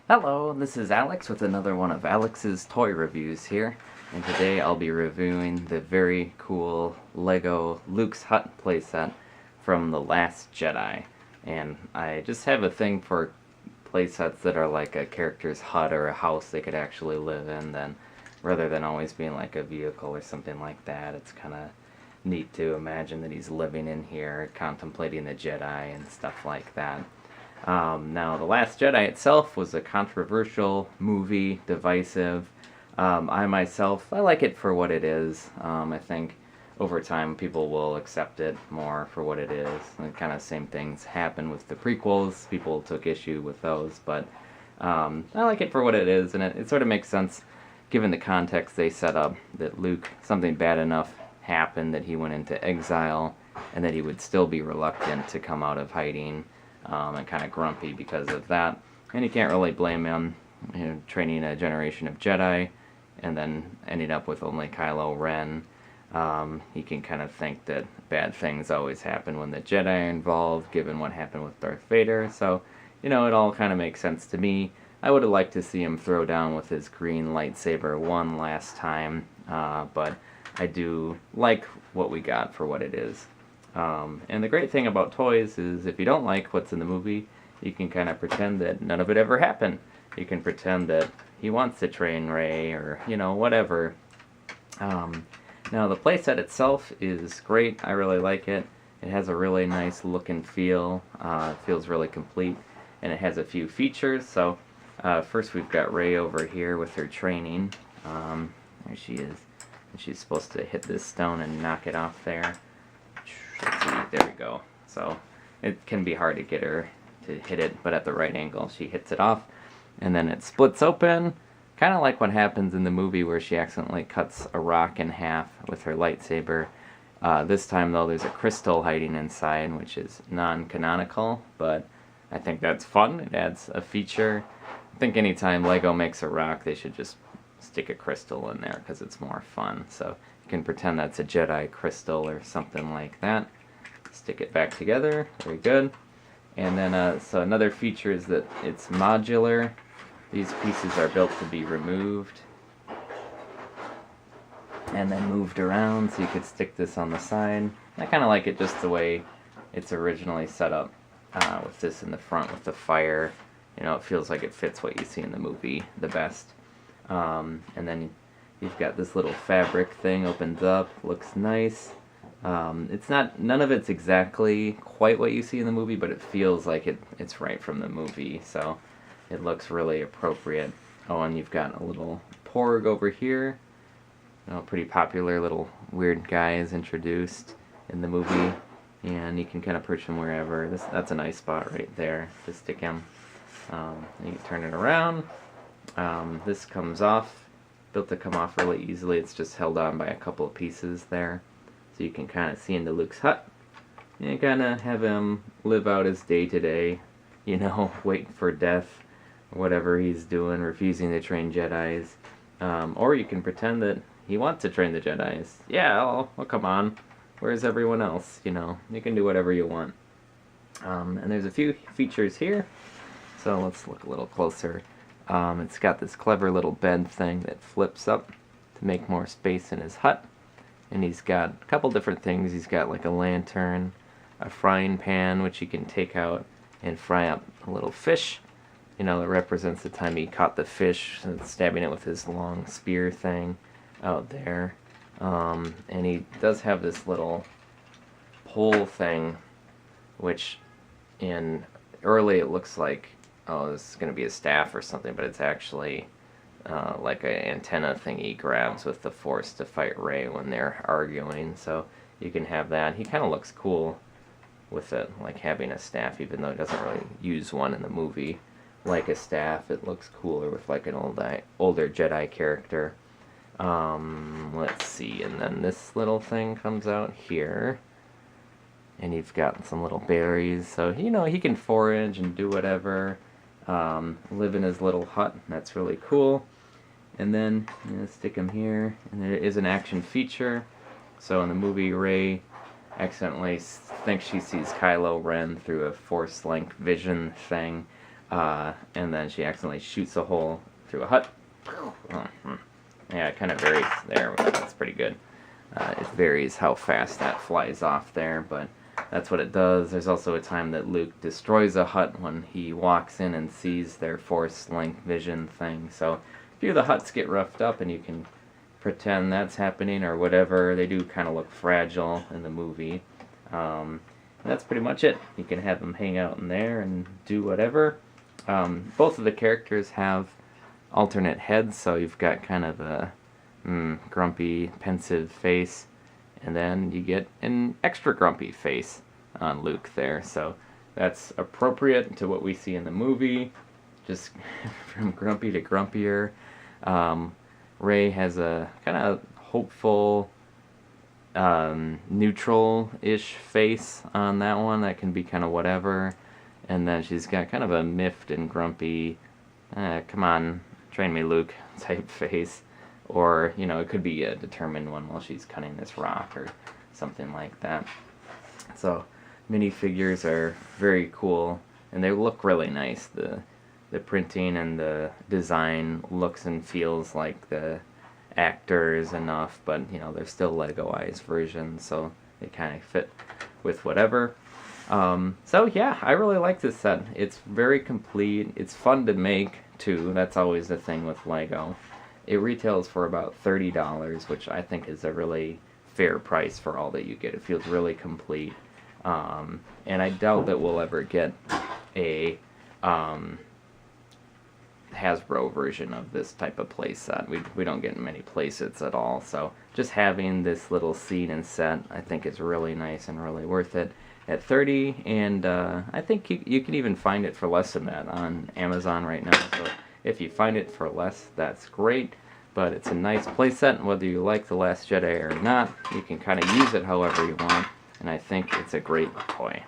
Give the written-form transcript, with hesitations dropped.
Hello, this is Alex with another one of Alex's toy reviews here, and today I'll be reviewing the very cool Lego Luke's Hut playset from The Last Jedi. And I just have a thing for playsets that are like a character's hut or a house they could actually live in, then rather than always being like a vehicle or something like that. It's kind of neat to imagine that he's living in here, contemplating the Jedi and stuff like that. Now, The Last Jedi itself was a controversial movie, divisive. I like it for what it is. I think over time people will accept it more for what it is. And kind of same things happened with the prequels. People took issue with those, but I like it for what it is, and it sort of makes sense given the context they set up, that Luke, something bad enough happened that he went into exile, and that he would still be reluctant to come out of hiding. And kind of grumpy because of that. And you can't really blame him, training a generation of Jedi and then ending up with only Kylo Ren. He can kind of think that bad things always happen when the Jedi are involved, given what happened with Darth Vader. So, it all kind of makes sense to me. I would have liked to see him throw down with his green lightsaber one last time, but I do like what we got for what it is. And the great thing about toys is if you don't like what's in the movie, you can kind of pretend that none of it ever happened. You can pretend that he wants to train Rey or, whatever. Now, the playset itself is great. I really like it. It has a really nice look and feel. It feels really complete. And it has a few features. So, first we've got Rey over here with her training. There she is. And she's supposed to hit this stone and knock it off there. Let's see, there we go. So it can be hard to get her to hit it, but at the right angle she hits it off, and then it splits open, kind of like what happens in the movie where she accidentally cuts a rock in half with her lightsaber. This time though there's a crystal hiding inside, which is non-canonical, but I think that's fun. It adds a feature. I think anytime Lego makes a rock they should just stick a crystal in there because it's more fun. So you can pretend that's a Jedi crystal or something like that. Stick it back together. Very good. And then, so another feature is that it's modular. These pieces are built to be removed and then moved around, so you could stick this on the side. I kind of like it just the way it's originally set up, with this in the front with the fire. It feels like it fits what you see in the movie the best. And then you've got this little fabric thing opens up, looks nice. None of it's exactly quite what you see in the movie, but it feels like it's right from the movie, so it looks really appropriate. Oh, and you've got a little porg over here. Pretty popular little weird guy is introduced in the movie, and you can kind of perch him wherever. That's a nice spot right there to stick him. You can turn it around. This comes off, built to come off really easily. It's just held on by a couple of pieces there. So you can kind of see into Luke's hut and kind of have him live out his day-to-day, waiting for death, whatever he's doing, refusing to train Jedis. Or you can pretend that he wants to train the Jedis. Yeah, well, come on. Where's everyone else? You can do whatever you want. And there's a few features here. So let's look a little closer. It's got this clever little bed thing that flips up to make more space in his hut. And he's got a couple different things. He's got like a lantern, a frying pan, which he can take out and fry up a little fish. That represents the time he caught the fish, stabbing it with his long spear thing out there. And he does have this little pole thing, which early it looks like, oh, this is going to be a staff or something, but it's actually like an antenna thing he grabs with the Force to fight Rey when they're arguing. So you can have that. He kind of looks cool with it, like having a staff, even though he doesn't really use one in the movie. Like a staff, it looks cooler with like an older Jedi character. Let's see, and then this little thing comes out here. And you've got some little berries, so he can forage and do whatever. Live in his little hut. That's really cool. And then stick him here, and there is an action feature. So in the movie, Rey accidentally thinks she sees Kylo Ren through a Force-link vision thing, and then she accidentally shoots a hole through a hut. Yeah, it kind of varies there. That's pretty good. It varies how fast that flies off there, but that's what it does. There's also a time that Luke destroys a hut when he walks in and sees their Force link vision thing. So a few of the huts get roughed up, and you can pretend that's happening or whatever. They do kind of look fragile in the movie. That's pretty much it. You can have them hang out in there and do whatever. Both of the characters have alternate heads, so you've got kind of a grumpy, pensive face, and then you get an extra grumpy face on Luke there. So that's appropriate to what we see in the movie, just from grumpy to grumpier. Rey has a kind of hopeful, neutral-ish face on that one that can be kind of whatever, and then she's got kind of a miffed and grumpy, come on, train me, Luke, type face. Or, you know, it could be a determined one while she's cutting this rock or something like that. So, minifigures are very cool, and they look really nice. The printing and the design looks and feels like the actors enough, but, you know, they're still Lego-ized versions, so they kind of fit with whatever. So, yeah, I really like this set. It's very complete. It's fun to make, too. That's always the thing with Lego. It retails for about $30, which I think is a really fair price for all that you get. It feels really complete. And I doubt that we'll ever get a Hasbro version of this type of playset. We don't get many playsets at all, so just having this little scene and set I think is really nice and really worth it at $30, and I think you can even find it for less than that on Amazon right now. So if you find it for less, that's great, but it's a nice playset, and whether you like The Last Jedi or not, you can kind of use it however you want, and I think it's a great toy.